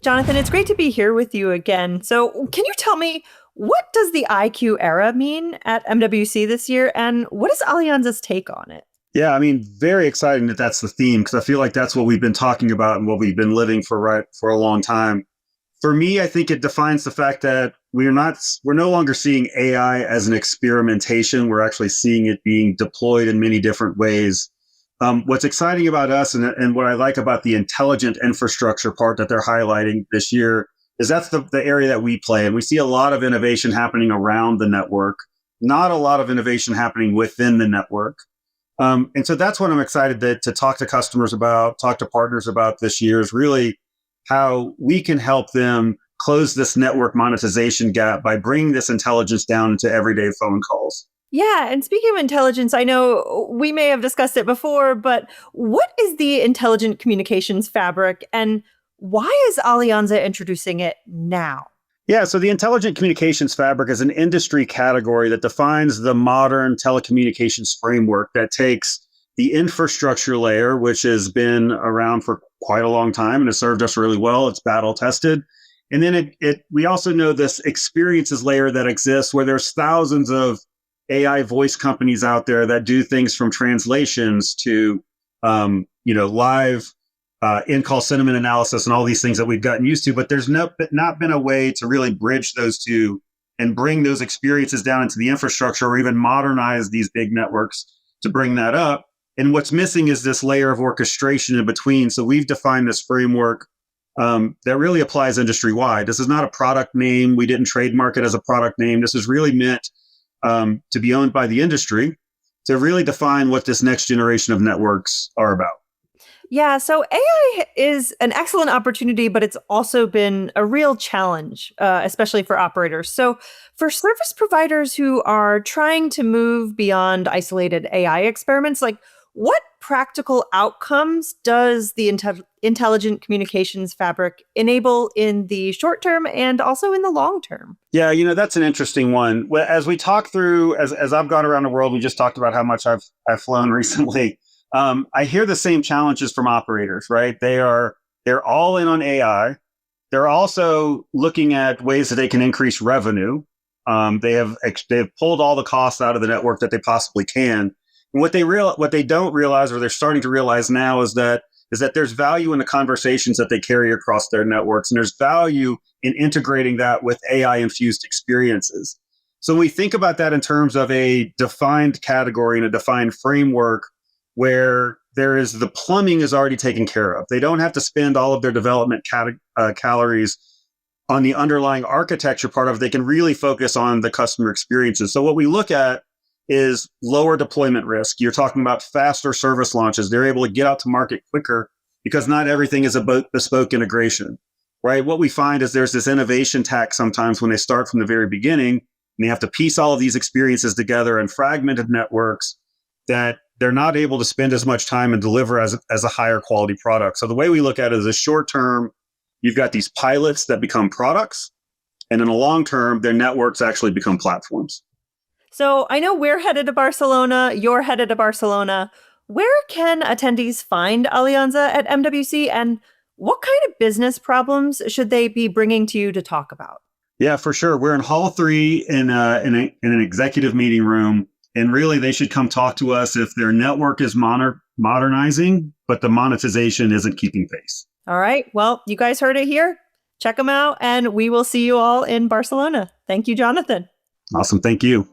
Jonathan, it's great to be here with you again. So, can you tell me, what does the IQ era mean at MWC this year, and what is Alianza's take on it? Yeah, I mean, very exciting that that's the theme because I feel like that's what we've been talking about and what we've been living for a long time. For me, I think it defines the fact that we're no longer seeing AI as an experimentation. We're actually seeing it being deployed in many different ways. What's exciting about us and what I like about the intelligent infrastructure part that they're highlighting this year is that's the area that we play. And we see a lot of innovation happening around the network, not a lot of innovation happening within the network. And so that's what I'm excited to talk to customers about, talk to partners about this year is really how we can help them close this network monetization gap by bringing this intelligence down into everyday phone calls. Yeah, and speaking of intelligence, I know we may have discussed it before, but what is the intelligent communications fabric, and why is Alianza introducing it now? Yeah, so the intelligent communications fabric is an industry category that defines the modern telecommunications framework that takes the infrastructure layer, which has been around for quite a long time and has served us really well. It's battle tested. And then we also know this experiences layer that exists where there's thousands of AI voice companies out there that do things from translations to live in-call sentiment analysis and all these things that we've gotten used to. But there's not been a way to really bridge those two and bring those experiences down into the infrastructure or even modernize these big networks to bring that up. And what's missing is this layer of orchestration in between. So we've defined this framework that really applies industry-wide. This is not a product name. We didn't trademark it as a product name. This is really meant to be owned by the industry to really define what this next generation of networks are about. Yeah, so AI is an excellent opportunity, but it's also been a real challenge, especially for operators. So, for service providers who are trying to move beyond isolated AI experiments, like what practical outcomes does the intelligent communications fabric enable in the short term and also in the long term? Yeah, that's an interesting one. As we talk through, as I've gone around the world, we just talked about how much I've flown recently. I hear the same challenges from operators, right? They're all in on AI. They're also looking at ways that they can increase revenue. They've pulled all the costs out of the network that they possibly can. And what they don't realize, or they're starting to realize now, is that there's value in the conversations that they carry across their networks, and there's value in integrating that with AI infused experiences. So when we think about that in terms of a defined category and a defined framework, where the plumbing is already taken care of. They don't have to spend all of their development calories on the underlying architecture part of it. They can really focus on the customer experiences. So what we look at is lower deployment risk. You're talking about faster service launches. They're able to get out to market quicker because not everything is a bespoke integration, right? What we find is there's this innovation tax sometimes when they start from the very beginning, and they have to piece all of these experiences together in fragmented networks that they're not able to spend as much time and deliver as a higher quality product. So the way we look at it is a short term, you've got these pilots that become products. And in the long term, their networks actually become platforms. So I know we're headed to Barcelona, you're headed to Barcelona. Where can attendees find Alianza at MWC, and what kind of business problems should they be bringing to you to talk about? Yeah, for sure. We're in Hall 3 in an executive meeting room. And really, they should come talk to us if their network is modernizing, but the monetization isn't keeping pace. All right. Well, you guys heard it here. Check them out, and we will see you all in Barcelona. Thank you, Jonathan. Awesome. Thank you.